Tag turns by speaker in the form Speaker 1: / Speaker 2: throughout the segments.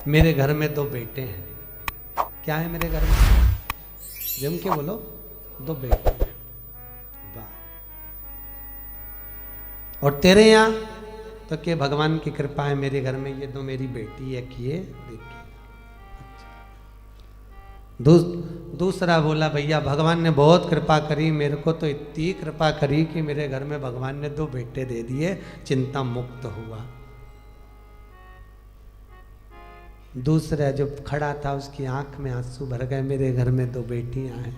Speaker 1: मेरे घर में 2 बेटे हैं। क्या है मेरे घर में? जम के बोलो, 2 बेटे हैं। वाह। और तेरे यहाँ तो क्या भगवान की कृपा है, मेरे घर में ये 2 मेरी बेटी है। किए देखिए। दूसरा बोला भैया भगवान ने बहुत कृपा करी, मेरे को तो इतनी कृपा करी कि मेरे घर में भगवान ने 2 बेटे दे दिए, चिंता मुक्त हुआ। दूसरा जो खड़ा था उसकी आंख में आंसू भर गए, मेरे घर में 2 बेटियां हैं।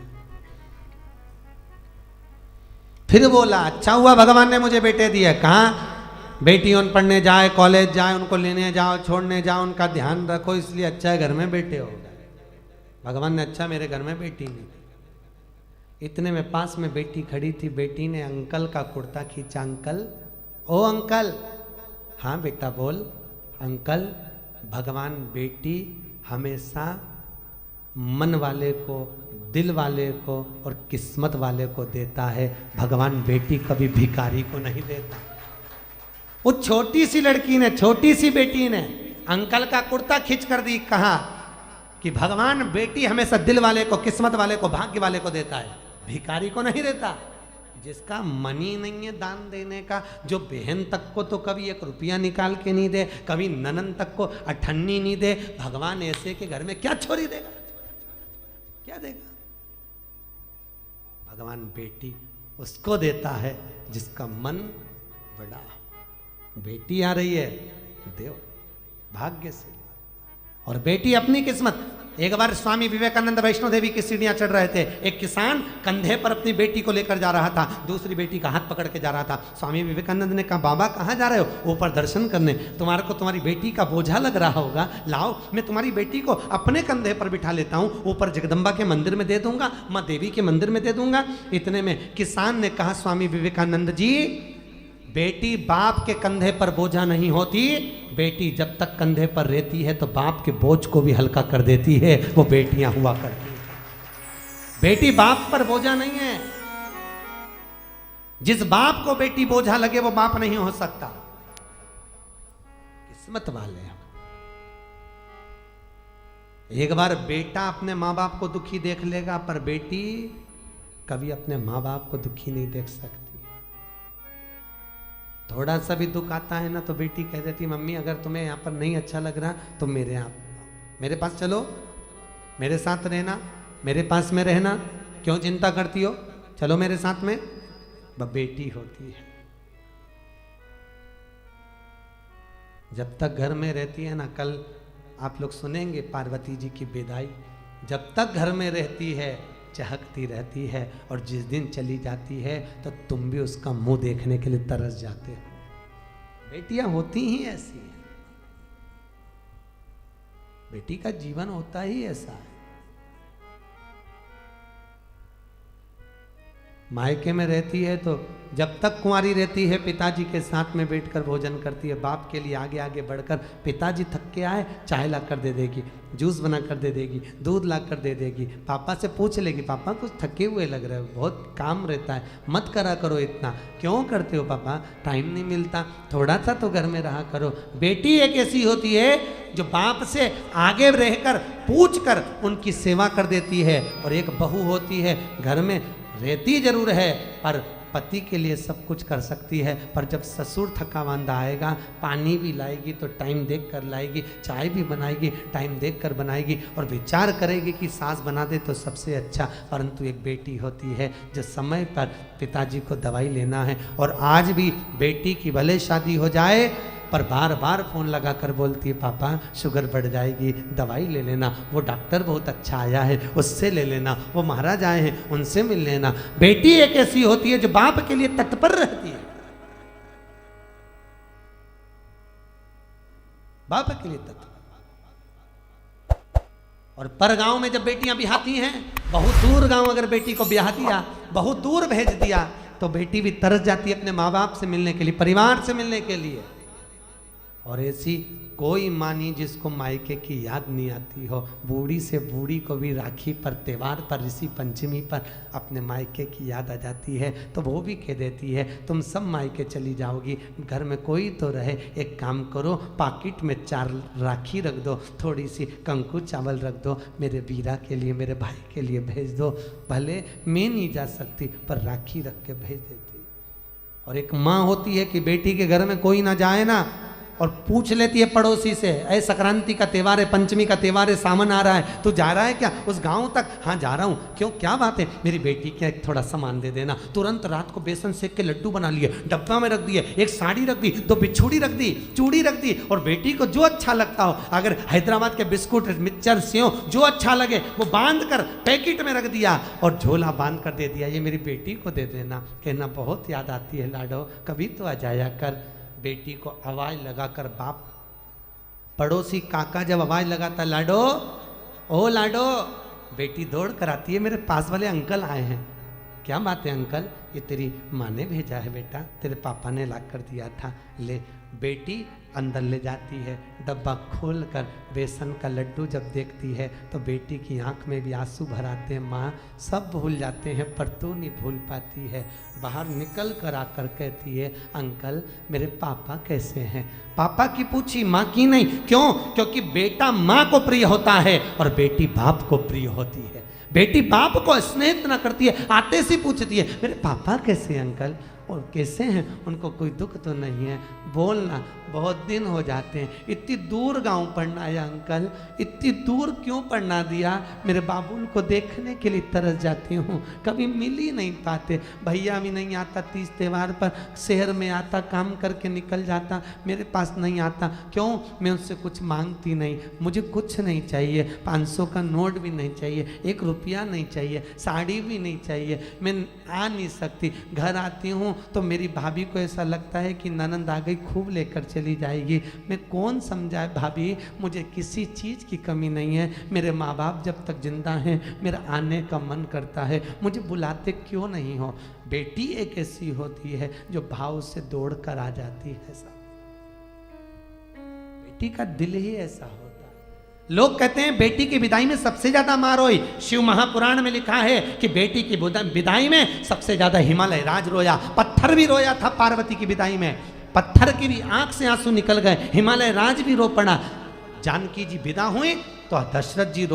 Speaker 1: फिर बोला अच्छा हुआ भगवान ने मुझे बेटे दिए। कहाँ? बेटी उन पढ़ने जाए, कॉलेज जाए, उनको लेने जाओ, छोड़ने जाओ, उनका ध्यान रखो, इसलिए अच्छा है घर में बेटे हो गए। भगवान ने अच्छा मेरे घर में बेटी नहीं दी। इतने में पास में बेटी खड़ी थी, बेटी ने अंकल का कुर्ता खींचा। अंकल, ओ अंकल। हाँ बेटा बोल। अंकल, भगवान बेटी हमेशा मन वाले को, दिल वाले को और किस्मत वाले को देता है। भगवान बेटी कभी भिखारी को नहीं देता। वो छोटी सी लड़की ने, छोटी सी बेटी ने अंकल का कुर्ता खींच कर दी। कहा कि भगवान बेटी हमेशा दिल वाले को, किस्मत वाले को, भाग्य वाले को देता है, भिखारी को नहीं देता। जिसका मन ही नहीं है दान देने का, जो बहन तक को तो कभी 1 रुपया निकाल के नहीं दे, कभी ननन तक को अठन्नी नहीं दे, भगवान ऐसे के घर में क्या छोरी देगा? क्या देगा? भगवान बेटी उसको देता है जिसका मन बड़ा। बेटी आ रही है, देव भाग्य से। और बेटी अपनी किस्मत। एक बार स्वामी विवेकानंद वैष्णो देवी की सीढ़ियां चढ़ रहे थे। एक किसान कंधे पर अपनी बेटी को लेकर जा रहा था, दूसरी बेटी का हाथ पकड़ के जा रहा था। स्वामी विवेकानंद ने कहा बाबा कहाँ जा रहे हो? ऊपर दर्शन करने। तुम्हारे को तुम्हारी बेटी का बोझा लग रहा होगा, लाओ मैं तुम्हारी बेटी को अपने कंधे पर बिठा लेता हूँ, ऊपर जगदम्बा के मंदिर में दे दूंगा, माँ देवी के मंदिर में दे दूंगा। इतने में किसान ने कहा स्वामी विवेकानंद जी, बेटी बाप के कंधे पर बोझा नहीं होती, बेटी जब तक कंधे पर रहती है तो बाप के बोझ को भी हल्का कर देती है। वो बेटियां हुआ करती हैं। बेटी बाप पर बोझा नहीं है। जिस बाप को बेटी बोझा लगे वो बाप नहीं हो सकता। किस्मत वाले। एक बार बेटा अपने माँ बाप को दुखी देख लेगा, पर बेटी कभी अपने माँ बाप को दुखी नहीं देख सकती। थोड़ा सा भी दुख आता है ना तो बेटी कह देती मम्मी अगर तुम्हें यहाँ पर नहीं अच्छा लग रहा तो मेरे पास चलो, मेरे साथ रहना, मेरे पास में रहना, क्यों चिंता करती हो, चलो मेरे साथ में। वह बेटी होती है। जब तक घर में रहती है ना, कल आप लोग सुनेंगे पार्वती जी की विदाई, जब तक घर में रहती है चहकती रहती है, और जिस दिन चली जाती है तो तुम भी उसका मुंह देखने के लिए तरस जाते हो। बेटियां होती ही ऐसी हैं। बेटी का जीवन होता ही ऐसा है। मायके में रहती है तो जब तक कुंवारी रहती है पिताजी के साथ में बैठकर भोजन करती है। बाप के लिए आगे आगे बढ़कर पिताजी थक के आए चाय ला कर दे देगी, जूस बना कर दे देगी, दूध ला कर दे देगी। पापा से पूछ लेगी पापा कुछ थके हुए लग रहे हो, बहुत काम रहता है, मत करा करो इतना। क्यों करते हो पापा? टाइम नहीं मिलता, थोड़ा सा तो घर में रहा करो। बेटी एक ऐसी होती है जो बाप से आगे रहकर पूछ कर उनकी सेवा कर देती है। और एक बहू होती है घर में रहती जरूर है पर पति के लिए सब कुछ कर सकती है, पर जब ससुर थका मांदा आएगा पानी भी लाएगी तो टाइम देख कर लाएगी, चाय भी बनाएगी टाइम देख कर बनाएगी, और विचार करेगी कि सास बना दे तो सबसे अच्छा। परंतु एक बेटी होती है जो समय पर पिताजी को दवाई लेना है। और आज भी बेटी की भले शादी हो जाए पर बार बार फोन लगा कर बोलती है पापा शुगर बढ़ जाएगी, दवाई ले लेना, वो डॉक्टर बहुत अच्छा आया है उससे ले लेना, वो महाराज आए हैं उनसे मिल लेना। बेटी एक ऐसी होती है जो बाप के लिए तत्पर रहती है, बाप के लिए तत्पर। और पर गांव में जब बेटियां ब्याहती हैं, बहुत दूर गांव अगर बेटी को ब्याह दिया, बहुत दूर भेज दिया, तो बेटी भी तरस जाती है अपने माँ बाप से मिलने के लिए, परिवार से मिलने के लिए। और ऐसी कोई माँ नहीं जिसको मायके की याद नहीं आती हो। बूढ़ी से बूढ़ी को भी राखी पर, त्योहार पर, ऋषि पंचमी पर अपने मायके की याद आ जाती है, तो वो भी कह देती है तुम सब मायके चली जाओगी, घर में कोई तो रहे, एक काम करो पाकिट में 4 राखी रख दो, थोड़ी सी कंकु चावल रख दो, मेरे वीरा के लिए, मेरे भाई के लिए भेज दो, भले मैं नहीं जा सकती पर राखी रख के भेज देती। और एक माँ होती है कि बेटी के घर में कोई ना जाए ना, और पूछ लेती है पड़ोसी से, ऐ संक्रांति का त्योहार है, पंचमी का त्योहार है, सावन आ रहा है, तू जा रहा है क्या उस गांव तक? हाँ जा रहा हूँ। क्यों, क्या बात है? मेरी बेटी के थोड़ा सामान दे देना। तुरंत रात को बेसन सेक के लड्डू बना लिए, डब्बा में रख दिए, एक साड़ी रख दी, 2 बिछुड़ी रख दी, चूड़ी रख दी, और बेटी को जो अच्छा लगता हो, अगर हैदराबाद के बिस्कुट, मिक्सचर, सेव जो अच्छा लगे वो बांध कर पैकेट में रख दिया और झोला बांध कर दे दिया, ये मेरी बेटी को दे देना। कहना बहुत याद आती है लाडो, कभी तो आ जाया कर। बेटी को आवाज लगाकर बाप, पड़ोसी काका जब आवाज लगाता लाडो, ओ लाडो, बेटी दौड़ कर आती है, मेरे पास वाले अंकल आए हैं। क्या बात है अंकल? ये तेरी माँ ने भेजा है बेटा, तेरे पापा ने ला कर दिया था, ले। बेटी अंदर ले जाती है, डब्बा खोलकर बेसन का लड्डू जब देखती है तो बेटी की आंख में भी आंसू भर आते हैं। माँ सब भूल जाते हैं पर तू नहीं भूल पाती है। बाहर निकल कर आकर कहती है अंकल मेरे पापा कैसे हैं? पापा की पूछी, माँ की नहीं। क्यों? क्योंकि बेटा माँ को प्रिय होता है और बेटी बाप को प्रिय होती है। बेटी बाप को स्नेह इतना करती है, आते से पूछती है मेरे पापा कैसे हैं अंकल, और कैसे हैं, उनको कोई दुख तो नहीं है? बोलना, बहुत दिन हो जाते हैं, इतनी दूर गांव पढ़ना आया अंकल, इतनी दूर क्यों पढ़ना दिया? मेरे बाबुल को देखने के लिए तरस जाती हूँ, कभी मिल ही नहीं पाते। भैया भी नहीं आता, 30 त्योहार पर शहर में आता, काम करके निकल जाता, मेरे पास नहीं आता। क्यों? मैं उससे कुछ मांगती नहीं, मुझे कुछ नहीं चाहिए, 500 का नोट भी नहीं चाहिए, 1 रुपया नहीं चाहिए, साड़ी भी नहीं चाहिए, मैं आ नहीं सकती। घर आती हूँ तो मेरी भाभी को ऐसा लगता है कि ननंद आ गई, खूब लेकर चली जाएगी। मैं कौन समझाए भाभी, मुझे किसी चीज़ की कमी नहीं है, मेरे माँ बाप जब तक जिंदा हैं मेरा आने का मन करता है, मुझे बुलाते क्यों नहीं हो? बेटी एक ऐसी होती है जो भाव से दौड़ कर आ जाती है। सब बेटी का दिल ही ऐसा होता है। लोग कहते हैं बेटी की विदाई में सबसे ज्यादा मार रोई। शिव महापुराण में लिखा है कि बेटी की विदाई में सबसे ज्यादा हिमालय राज रोया, पत्थर भी रोया था पार्वती की विदाई में, पत्थर की भी आंख से आंसू निकल गए, हिमालय राज भी रो पड़ा। जानकी जी विदा हुए तो दशरथ जी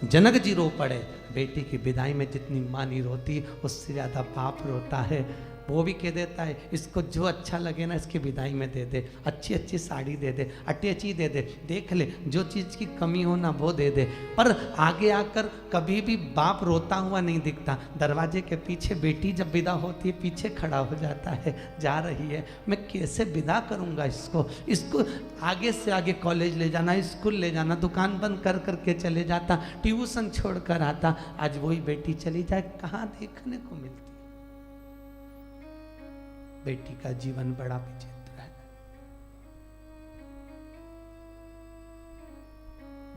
Speaker 1: जनक जी रो पड़े। बेटी की विदाई में जितनी माँ नहीं रोती उससे ज्यादा बाप रोता है। वो भी कह देता है इसको जो अच्छा लगे ना इसकी विदाई में दे दे, अच्छी अच्छी साड़ी दे दे, अटैची दे दे, देख ले जो चीज़ की कमी हो ना वो दे दे। पर आगे आकर कभी भी बाप रोता हुआ नहीं दिखता। दरवाजे के पीछे बेटी जब विदा होती है पीछे खड़ा हो जाता है, जा रही है, मैं कैसे विदा करूँगा इसको आगे से आगे कॉलेज ले जाना, स्कूल ले जाना, दुकान बंद कर करके चले जाता, ट्यूशन छोड़ कर आता। आज वही बेटी चली जाए, कहाँ देखने को मिलती। बेटी का जीवन बड़ा विचित्र है।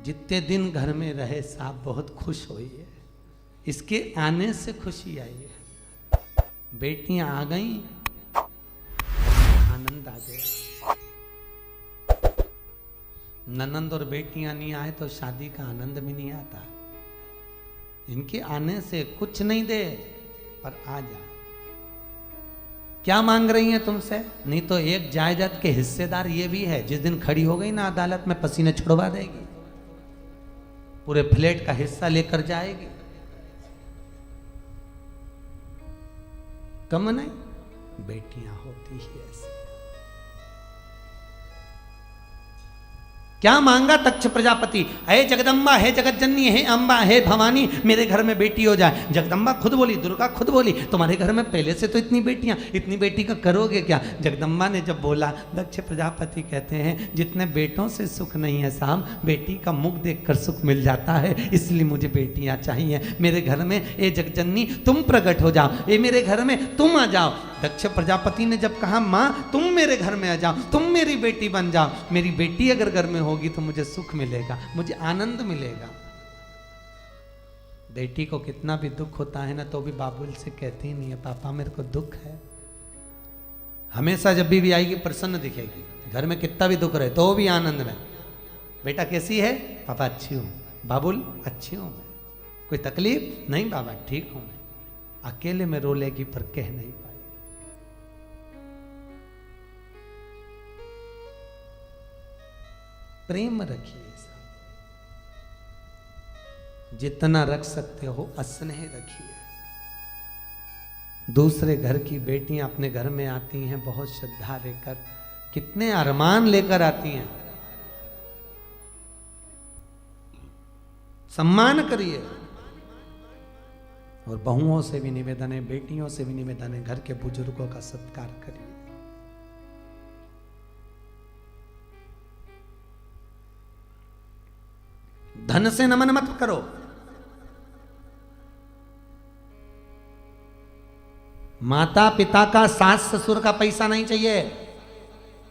Speaker 1: जितने दिन घर में रहे साहब बहुत खुश हुई है, इसके आने से खुशी आई है। बेटियां आ गई, आनंद आ गया। ननंद और बेटियां नहीं आए तो शादी का आनंद भी नहीं आता। इनके आने से कुछ नहीं दे पर आ जा। क्या मांग रही हैं तुमसे? नहीं तो एक जायदाद के हिस्सेदार ये भी है, जिस दिन खड़ी हो गई ना अदालत में पसीने छुड़वा देगी, पूरे फ्लैट का हिस्सा लेकर जाएगी। कम नहीं, बेटियां होती ही ऐसी। क्या मांगा दक्ष प्रजापति? हे जगदम्बा, हे जगतजननी, हे अम्बा, हे भवानी, मेरे घर में बेटी हो जाए। जगदम्बा खुद बोली, दुर्गा खुद बोली तुम्हारे घर में पहले से तो इतनी बेटियां, इतनी बेटी का करोगे क्या? जगदम्बा ने जब बोला, दक्ष प्रजापति कहते हैं जितने बेटों से सुख नहीं है साहब, बेटी का मुख देखकर सुख मिल जाता है, इसलिए मुझे बेटियां चाहिए। मेरे घर में ए जगजननी तुम प्रकट हो जाओ, ये मेरे घर में तुम आ जाओ। दक्ष प्रजापति ने जब कहा माँ तुम मेरे घर में आ जाओ, तुम मेरी बेटी बन जाओ, मेरी बेटी अगर घर में होगी तो मुझे सुख मिलेगा, मुझे आनंद मिलेगा। बेटी को कितना भी दुख होता है ना तो भी बाबुल से कहती नहीं है पापा मेरे को दुख है। हमेशा जब भी आएगी प्रसन्न दिखेगी, घर में कितना भी दुख रहे तो भी आनंद में। बेटा कैसी है? पापा अच्छी हूँ। बाबुल अच्छी हूँ मैं। कोई तकलीफ नहीं बाबा ठीक हूँ मैं। अकेले में रो लेगी पर कह नहीं पाएगी। प्रेम रखिए, जितना रख सकते हो स्नेह रखिए। दूसरे घर की बेटियां अपने घर में आती हैं बहुत श्रद्धा लेकर, कितने अरमान लेकर आती हैं। सम्मान करिए। और बहुओं से भी निवेदन है, बेटियों से भी निवेदन है, घर के बुजुर्गों का सत्कार करिए। धन से नमन मत करो। माता पिता का, सास ससुर का पैसा नहीं चाहिए।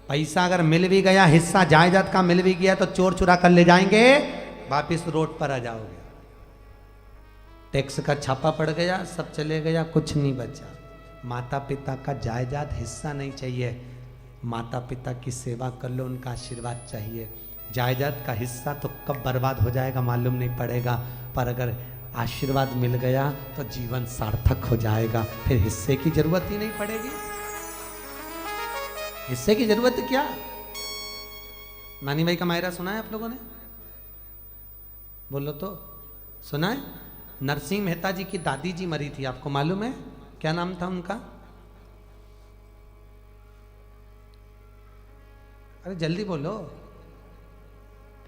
Speaker 1: पैसा अगर मिल भी गया, हिस्सा जायदाद का मिल भी गया तो चोर चुरा कर ले जाएंगे, वापिस रोड पर आ जाओगे। टैक्स का छापा पड़ गया, सब चले गया, कुछ नहीं बचा। माता पिता का जायदाद हिस्सा नहीं चाहिए। माता पिता की सेवा कर लो, उनका आशीर्वाद चाहिए। जायदाद का हिस्सा तो कब बर्बाद हो जाएगा मालूम नहीं पड़ेगा, पर अगर आशीर्वाद मिल गया तो जीवन सार्थक हो जाएगा, फिर हिस्से की जरूरत ही नहीं पड़ेगी। हिस्से की जरूरत क्या? नानी भाई का मायरा सुना है आप लोगों ने? बोलो तो, सुना है? नरसिंह मेहता जी की दादी जी मरी थी, आपको मालूम है? क्या नाम था उनका? अरे जल्दी बोलो,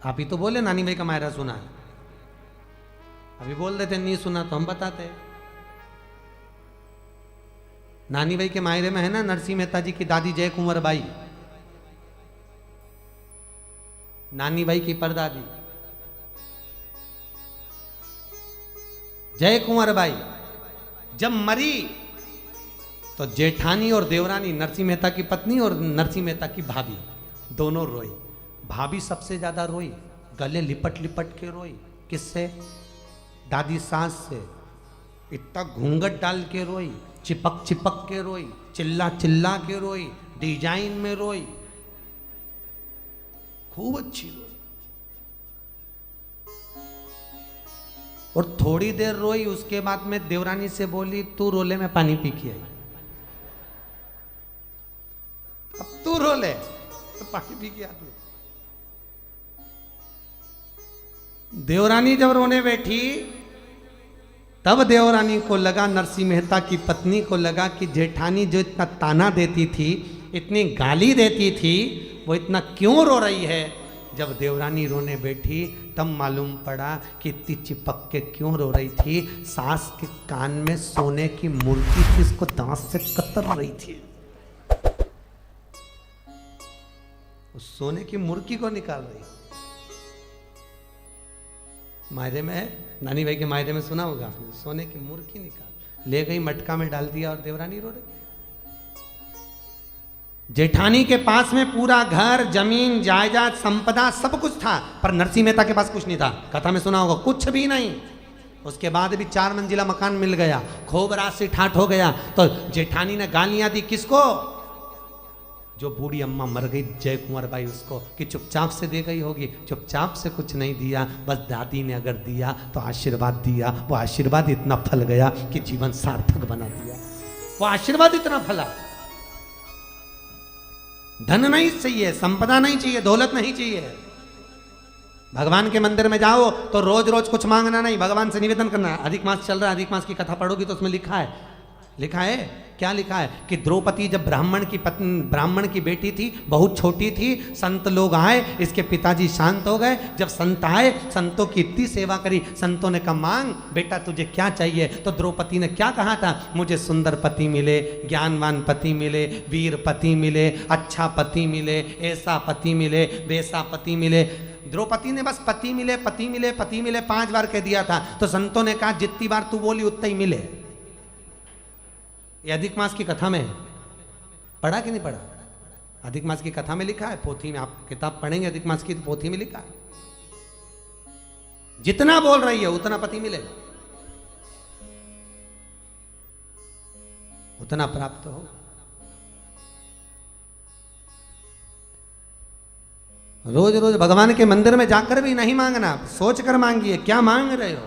Speaker 1: आप ही तो बोले नानी भाई का मायरा सुना है। अभी बोल देते नहीं सुना तो हम बताते। नानी भाई के मायरे में है ना नरसिंह मेहता जी की दादी जय कुंवर बाई, नानी भाई की परदादी जय कुंवर बाई जब मरी तो जेठानी और देवरानी, नरसिंह मेहता की पत्नी और नरसिंह मेहता की भाभी, दोनों रोई। भाभी सबसे ज्यादा रोई, गले लिपट लिपट के रोई। किससे? दादी सास से। इतना घूंघट डाल के रोई, चिपक चिपक के रोई, चिल्ला चिल्ला के रोई, डिजाइन में रोई, खूब अच्छी रोई। और थोड़ी देर रोई, उसके बाद में देवरानी से बोली तू रोले में पानी पी के आई। अब तू रोले तो पानी पी के आती। देवरानी जब रोने बैठी तब देवरानी को लगा, नरसिंह मेहता की पत्नी को लगा कि जेठानी जो इतना ताना देती थी, इतनी गाली देती थी, वो इतना क्यों रो रही है। जब देवरानी रोने बैठी तब मालूम पड़ा कि इतनी चिपक के क्यों रो रही थी। सास के कान में सोने की मूर्ति थी, इसको दांत से कतर रही थी। उस सोने की मूर्ति को निकाल रही। मायरे में, नानी भाई के मायरे में सुना होगा आपने, सोने की मूर्ति निकाल ले गई, मटका में डाल दिया और देवरानी रो रही। जेठानी के पास में पूरा घर, जमीन, जायदाद, संपदा सब कुछ था, पर नरसिंह मेहता के पास कुछ नहीं था। कथा में सुना होगा, कुछ भी नहीं। उसके बाद भी 4 मंजिला मकान मिल गया, खूब राशि ठाठ हो गया। तो जेठानी ने गालियां दी किसको? जो बूढ़ी अम्मा मर गई जय कुंवर बाई, उसको, कि चुपचाप से दे गई होगी। चुपचाप से कुछ नहीं दिया, बस दादी ने अगर दिया तो आशीर्वाद दिया। वो आशीर्वाद इतना फल गया कि जीवन सार्थक बना दिया। वो आशीर्वाद इतना फला। धन नहीं चाहिए, संपदा नहीं चाहिए, दौलत नहीं चाहिए। भगवान के मंदिर में जाओ तो रोज रोज कुछ मांगना नहीं, भगवान से निवेदन करना। अधिक मास चल रहा है, अधिक मास की कथा पढ़ोगी तो उसमें लिखा है, लिखा है क्या लिखा है कि द्रौपदी जब ब्राह्मण की बेटी थी, बहुत छोटी थी, संत लोग आए, इसके पिताजी शांत हो गए। जब संत आए, संतों की इतनी सेवा करी, संतों ने कहा मांग बेटा तुझे क्या चाहिए। तो द्रौपदी ने क्या कहा था? मुझे सुंदर पति मिले, ज्ञानवान पति मिले, वीर पति मिले, अच्छा पति मिले, ऐसा पति मिले, वैसा पति मिले। द्रौपदी ने बस पति मिले, पति मिले, पति मिले 5 बार कह दिया था। तो संतों ने कहा जितनी बार तू बोली उतना ही मिले। ये अधिक मास की कथा में है, पढ़ा कि नहीं पढ़ा? अधिक मास की कथा में लिखा है, पोथी में आप किताब पढ़ेंगे अधिक मास की तो पोथी में लिखा है, जितना बोल रही है उतना पति मिले, उतना प्राप्त हो। रोज रोज भगवान के मंदिर में जाकर भी नहीं मांगना, सोच कर मांगिए क्या मांग रहे हो।